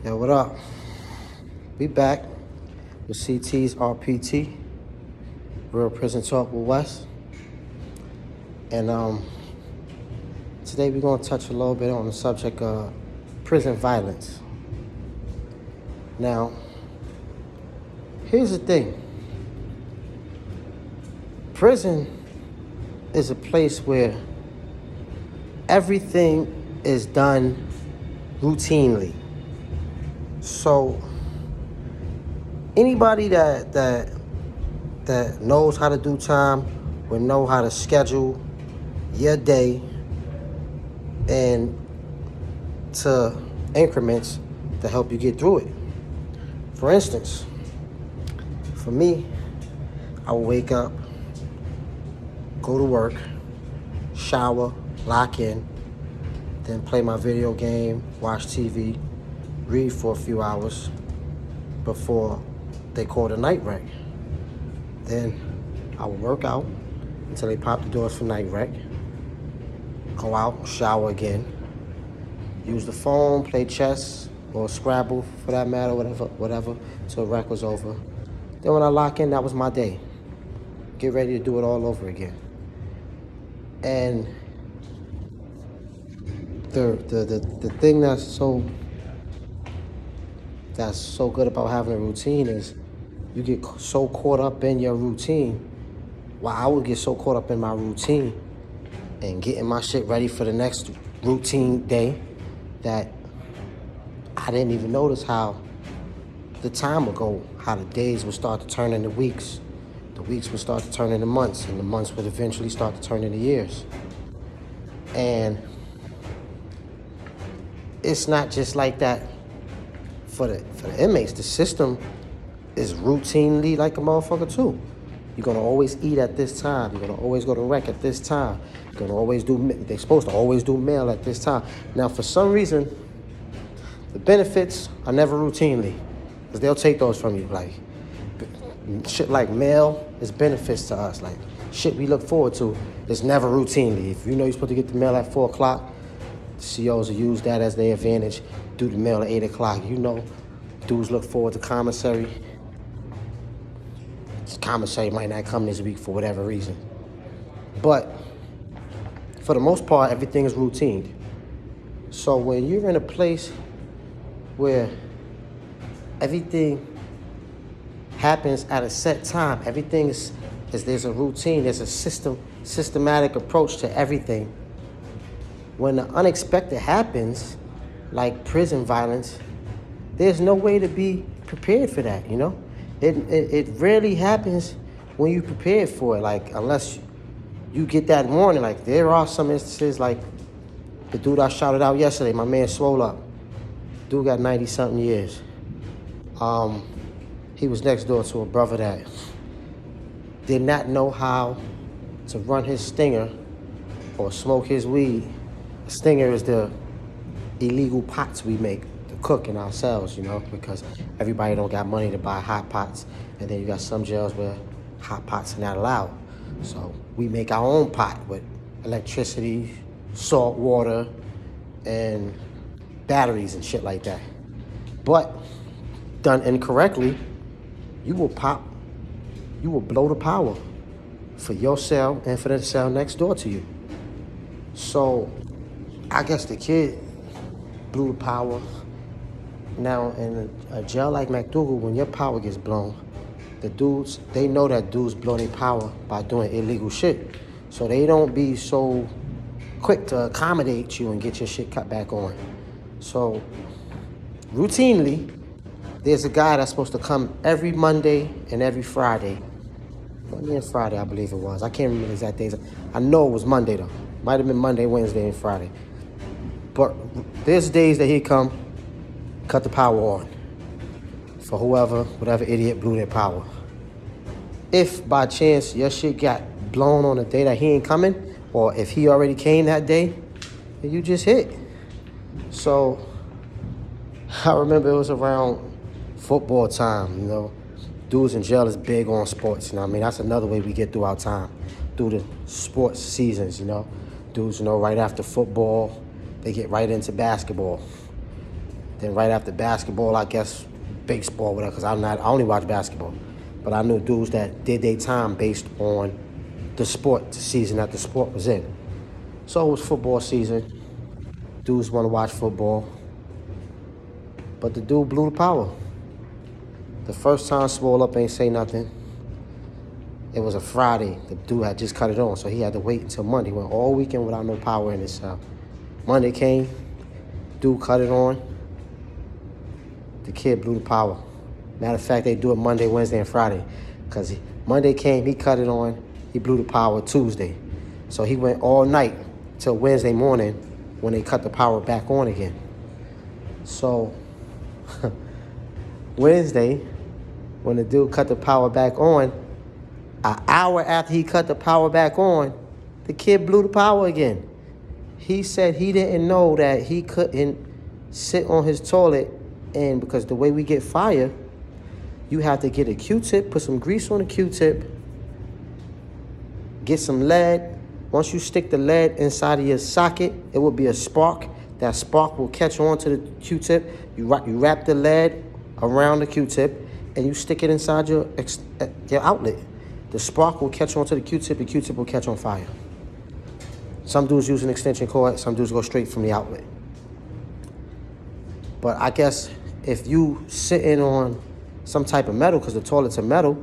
Yo, what up? We back with CT's RPT, Real Prison Talk with Wes. And today we're gonna touch a little bit on the subject of prison violence. Now, here's the thing. Prison is a place where everything is done routinely. So anybody that knows how to do time will know how to schedule your day into increments to help you get through it. For instance, for me, I will wake up, go to work, shower, lock in, then play my video game, watch TV, read for a few hours before they call the night rec. Then I will work out until they pop the doors for night rec. Go out, shower again, use the phone, play chess or Scrabble for that matter, whatever, till rec was over. Then when I lock in, that was my day. Get ready to do it all over again. And the thing that's so good about having a routine is you get so caught up in your routine. Well, I would get so caught up in my routine and getting my shit ready for the next routine day that I didn't even notice how the time would go, how the days would start to turn into weeks. The weeks would start to turn into months, and the months would eventually start to turn into years. And it's not just like that for the inmates. The system is routinely like a motherfucker too. You're gonna always eat at this time. You're gonna always go to rec at this time. You're gonna always they're supposed to always do mail at this time. Now, for some reason, the benefits are never routinely, because they'll take those from you. Like, shit like mail is benefits to us. Like, shit we look forward to is never routinely. If you know you're supposed to get the mail at 4 o'clock, the COs will use that as their advantage, do the mail at 8 o'clock. You know, dudes look forward to commissary. Commissary might not come this week for whatever reason. But for the most part, everything is routine. So when you're in a place where everything happens at a set time, everything is there's a routine, there's a systematic approach to everything. When the unexpected happens, like prison violence, there's no way to be prepared for that, you know? It rarely happens when you prepared for it, like, unless you get that warning. Like, there are some instances, like the dude I shouted out yesterday, my man Swole Up. Dude got 90-something years. He was next door to a brother that did not know how to run his stinger or smoke his weed. A stinger is the illegal pots we make to cook in ourselves, you know, because everybody don't got money to buy hot pots. And then you got some jails where hot pots are not allowed. So we make our own pot with electricity, salt water, and batteries and shit like that. But done incorrectly, you will blow the power for your cell and for the cell next door to you. So I guess the kid blew the power. Now, in a jail like McDougal, when your power gets blown, the dudes, they know that dudes blow their power by doing illegal shit. So they don't be so quick to accommodate you and get your shit cut back on. So routinely, there's a guy that's supposed to come every Monday and every Friday. Monday and Friday, I believe it was. I can't remember the exact days. I know it was Monday, though. Might have been Monday, Wednesday, and Friday. But there's days that he come, cut the power on for whatever idiot blew their power. If by chance your shit got blown on the day that he ain't coming, or if he already came that day, then you just hit. So I remember it was around football time, you know. Dudes in jail is big on sports, you know what I mean? That's another way we get through our time, through the sports seasons, you know. Dudes, you know, right after football, they get right into basketball. Then right after basketball, I guess baseball, whatever, because I only watch basketball. But I knew dudes that did their time based on the sport, the season that the sport was in. So it was football season. Dudes want to watch football. But the dude blew the power. The first time Swole Up ain't say nothing. It was a Friday. The dude had just cut it on, so he had to wait until Monday. He went all weekend without no power in his cell. Monday came, dude cut it on. The kid blew the power. Matter of fact, they do it Monday, Wednesday, and Friday. Because Monday came, he cut it on, he blew the power Tuesday. So he went all night till Wednesday morning when they cut the power back on again. So Wednesday, when the dude cut the power back on, an hour after he cut the power back on, the kid blew the power again. He said he didn't know that he couldn't sit on his toilet, and because the way we get fire, you have to get a Q-tip, put some grease on the Q-tip, get some lead. Once you stick the lead inside of your socket, it will be a spark. That spark will catch on to the Q-tip. You wrap the lead around the Q-tip, and you stick it inside your outlet. The spark will catch on to the Q-tip, the Q-tip will catch on fire. Some dudes use an extension cord, some dudes go straight from the outlet. But I guess if you sitting on some type of metal, because the toilets are metal,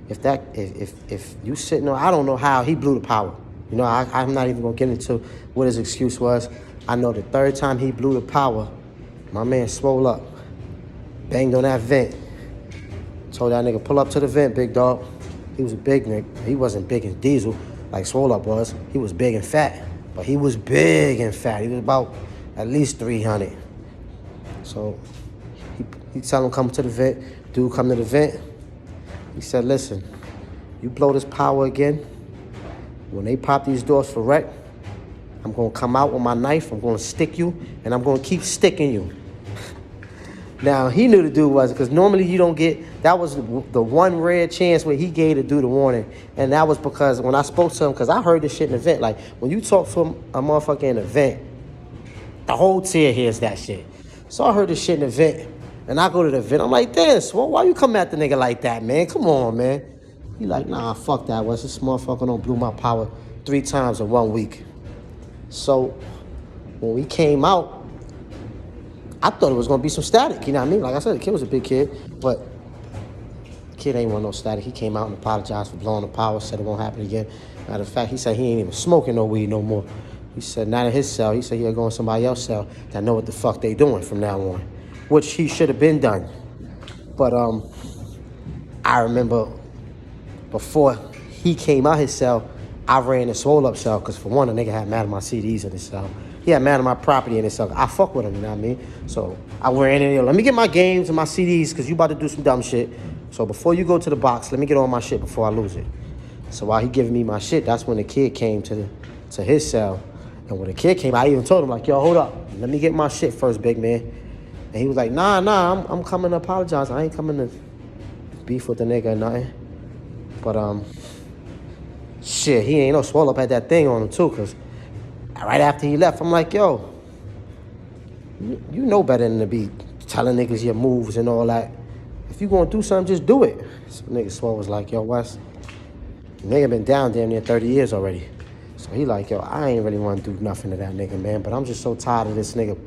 if you sitting on, I don't know how he blew the power. You know, I'm not even gonna get into what his excuse was. I know the third time he blew the power, my man Swole Up, banged on that vent. Told that nigga, pull up to the vent, big dog. He was a big nigga. He wasn't big and diesel like Swole Up was. He was big and fat. But he was big and fat. He was about at least 300. So he tell him come to the vent. Dude come to the vent. He said, listen, you blow this power again, when they pop these doors for wreck, I'm going to come out with my knife, I'm going to stick you, and I'm going to keep sticking you. Now, he knew the dude was, because normally you don't get, that was the one rare chance where he gave the dude a warning. And that was because when I spoke to him, because I heard this shit in the vent. Like, when you talk to a motherfucker in the vent, the whole tier hears that shit. So I heard this shit in the vent, and I go to the vent. I'm like, this, well, why you come at the nigga like that, man? Come on, man. He like, nah, fuck that. What's this motherfucker done blew my power 3 times in 1 week. So when we came out, I thought it was going to be some static, you know what I mean? Like I said, the kid was a big kid, but the kid ain't want no static. He came out and apologized for blowing the power, said it won't happen again. Matter of fact, he said he ain't even smoking no weed no more. He said not in his cell. He said he'll go in somebody else's cell that know what the fuck they doing from now on, which he should have been done. But I remember before he came out his cell, I ran the Swole Up cell, because for one, the nigga had mad at my CDs in his cell. He had mad at my property in his cell. I fuck with him, you know what I mean? So I went in there, let me get my games and my CDs, because you about to do some dumb shit. So before you go to the box, let me get all my shit before I lose it. So while he giving me my shit, that's when the kid came to his cell. And when the kid came, I even told him, like, yo, hold up. Let me get my shit first, big man. And he was like, nah, I'm coming to apologize. I ain't coming to beef with the nigga or nothing. But, shit, he ain't no Swole Up had that thing on him, too, because right after he left, I'm like, yo, you know better than to be telling niggas your moves and all that. If you gonna do something, just do it. So nigga Swole was like, yo, Wes, nigga been down damn near 30 years already. So he like, yo, I ain't really want to do nothing to that nigga, man, but I'm just so tired of this nigga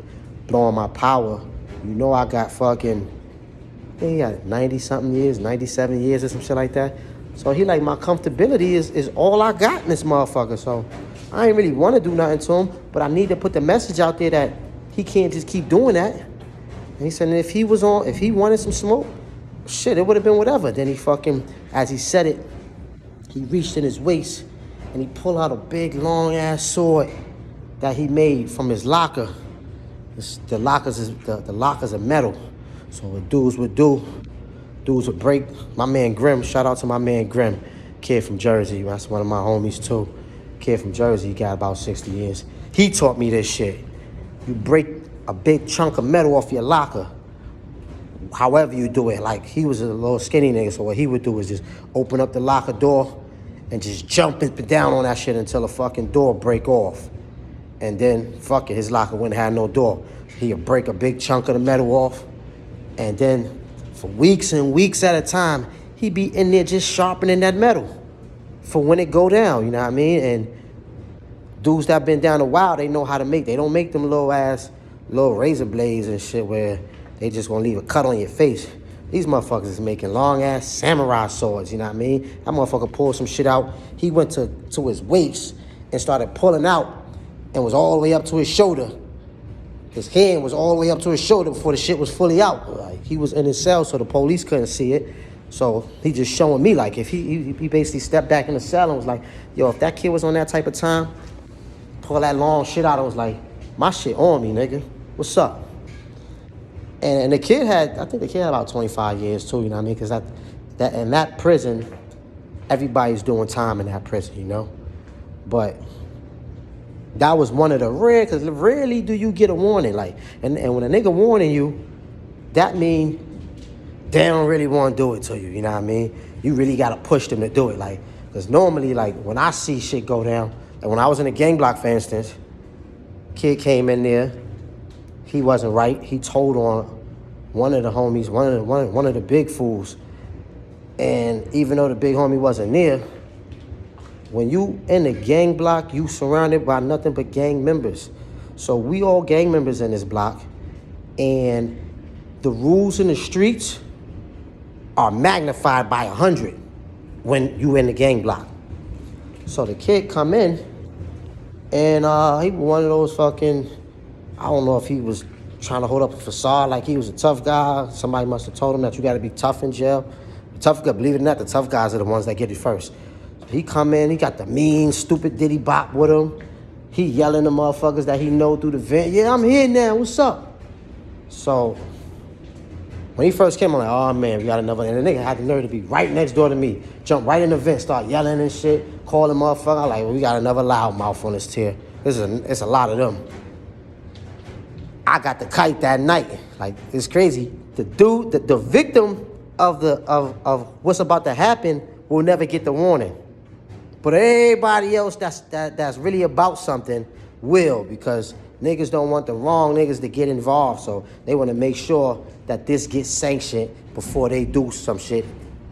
blowing my power. You know I got fucking, I think he got 90-something years, 97 years or some shit like that. So he like, my comfortability is all I got in this motherfucker. So I ain't really want to do nothing to him, but I need to put the message out there that he can't just keep doing that. And he said, if he wanted some smoke, shit, it would have been whatever. Then he fucking, as he said it, he reached in his waist and he pulled out a big, long-ass sword that he made from his locker. The lockers are metal. So what dudes would do, dudes would break. My man Grim, shout out to my man Grim, kid from Jersey. That's one of my homies too. Kid from Jersey, he got about 60 years. He taught me this shit. You break a big chunk of metal off your locker, however you do it. Like, he was a little skinny nigga, so what he would do is just open up the locker door and just jump up and down on that shit until the fucking door break off. And then, fuck it, his locker wouldn't have no door. He'll break a big chunk of the metal off. And then for weeks and weeks at a time, he be in there just sharpening that metal for when it go down, you know what I mean? And dudes that been down a while, they know how to make. They don't make them little razor blades and shit where they just gonna leave a cut on your face. These motherfuckers is making long-ass samurai swords, you know what I mean? That motherfucker pulled some shit out. He went to his waist and started pulling out and was all the way up to his shoulder. His hand was all the way up to his shoulder before the shit was fully out. Like, he was in his cell, so the police couldn't see it. So he just showing me, like, if he basically stepped back in the cell and was like, yo, if that kid was on that type of time, pull that long shit out, I was like, my shit on me, nigga. What's up? And the kid I think the kid had about 25 years too, you know what I mean? Because that in that prison, everybody's doing time in that prison, you know? But that was one of the rare, because rarely do you get a warning. Like, and when a nigga warning you, that mean they don't really want to do it to you, you know what I mean? You really got to push them to do it. Like, because normally, like, when I see shit go down, like when I was in a gang block, for instance, kid came in there, he wasn't right. He told on one of the homies, one of the big fools. And even though the big homie wasn't there, when you in a gang block, you surrounded by nothing but gang members. So we all gang members in this block, and the rules in the streets are magnified by 100 when you in the gang block. So the kid come in, and he was one of those fucking, I don't know if he was trying to hold up a facade like he was a tough guy. Somebody must have told him that you got to be tough in jail. The tough guy, believe it or not, the tough guys are the ones that get it first. So he come in, he got the mean, stupid diddy bop with him. He yelling the motherfuckers that he know through the vent. Yeah, I'm here now. What's up? So when he first came, I'm like, oh man, we got another. And the nigga had the nerve to be right next door to me. Jump right in the vent, start yelling and shit, calling motherfucker. I'm like, well, we got another loudmouth on this tier. It's a lot of them. I got the kite that night. Like, it's crazy. The dude, the victim of what's about to happen will never get the warning. But everybody else that's really about something will, because niggas don't want the wrong niggas to get involved. So they want to make sure that this gets sanctioned before they do some shit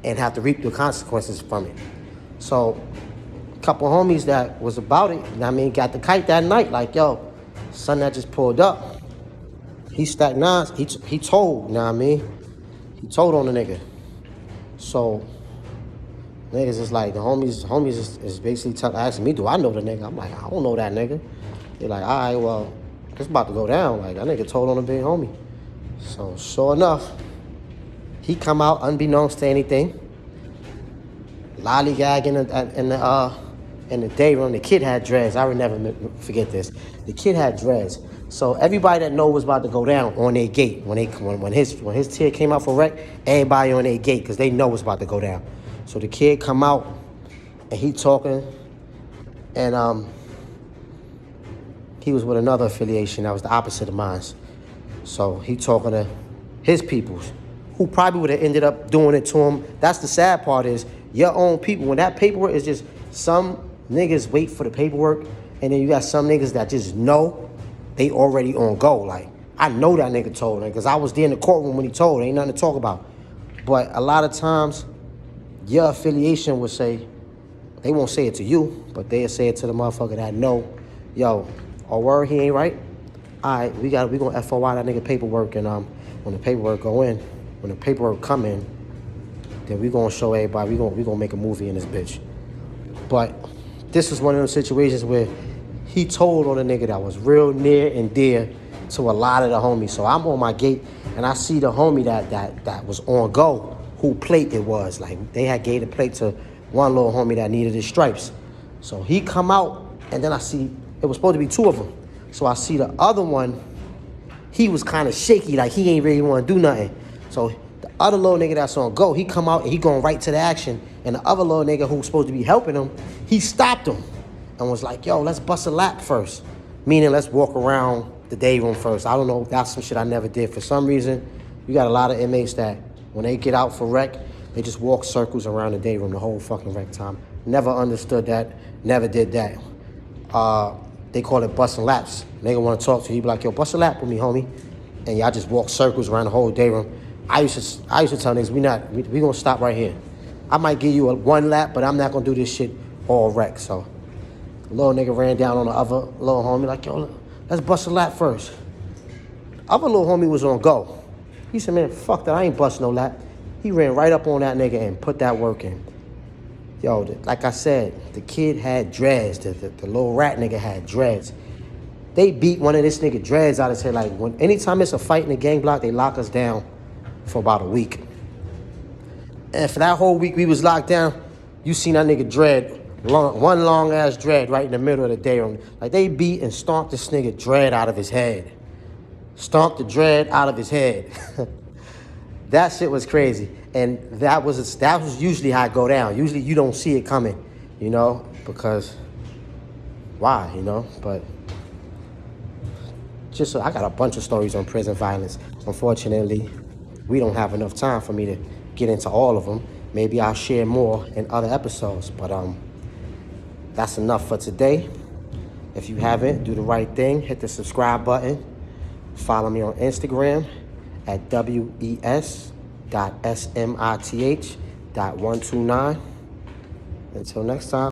and have to reap the consequences from it. So a couple homies that was about it, you know what I mean, got the kite that night. Like, yo, son that just pulled up, he stacked nines. He told, you know what I mean? He told on the nigga. So niggas is like, the homies is basically asking me, do I know the nigga? I'm like, I don't know that nigga. They're like, all right, well, it's about to go down. Like, that nigga told on a big homie. So sure enough, he come out unbeknownst to anything, lollygagging in the day room. The kid had dreads. I would never forget this. The kid had dreads. So everybody that know was about to go down on their gate when his tier came out for rec, everybody on their gate because they know what's about to go down. So the kid come out and he talking, and he was with another affiliation that was the opposite of mine. So he talking to his peoples, who probably would have ended up doing it to him. That's the sad part, is your own people. When that paperwork is just, some niggas wait for the paperwork, and then you got some niggas that just know they already on go. Like, I know that nigga told him, because I was there in the courtroom when he told. Ain't nothing to talk about. But a lot of times, your affiliation would say, they won't say it to you, but they'll say it to the motherfucker that know, yo, oh word, he ain't right? All right, we gonna FOI that nigga paperwork, and when the paperwork go in, when the paperwork come in, then we gonna show everybody, we gonna make a movie in this bitch. But this is one of those situations where he told on a nigga that was real near and dear to a lot of the homies. So I'm on my gate, and I see the homie that was on go, who plate it was. Like, they had gave the plate to one little homie that needed his stripes. So he come out, and then I see, it was supposed to be two of them. So I see the other one, he was kind of shaky, like he ain't really want to do nothing. So the other little nigga that's on go, he come out and he going right to the action. And the other little nigga who's supposed to be helping him, he stopped him and was like, yo, let's bust a lap first. Meaning, let's walk around the day room first. I don't know, that's some shit I never did. For some reason, you got a lot of inmates that when they get out for rec, they just walk circles around the day room the whole fucking rec time. Never understood that, never did that. They call it busting laps. Nigga want to talk to you, he be like, yo, bust a lap with me, homie. And y'all just walk circles around the whole day room. I used to tell niggas, we gonna stop right here. I might give you one lap, but I'm not gonna do this shit all wreck. So the little nigga ran down on the other little homie like, yo, let's bust a lap first. Other little homie was on go. He said, man, fuck that, I ain't busting no lap. He ran right up on that nigga and put that work in. Yo, like I said, the kid had dreads. The little rat nigga had dreads. They beat one of this nigga dreads out of his head. Like, anytime it's a fight in the gang block, they lock us down for about a week. And for that whole week we was locked down, you seen that nigga dread, one long ass dread right in the middle of the day. Like, they beat and stomped this nigga dread out of his head. Stomped the dread out of his head. That shit was crazy. And that was usually how it go down. Usually you don't see it coming, you know, because why, you know? But just I got a bunch of stories on prison violence. Unfortunately, we don't have enough time for me to get into all of them. Maybe I'll share more in other episodes. But that's enough for today. If you haven't, do the right thing. Hit the subscribe button. Follow me on Instagram at wes.smith.129. Until next time.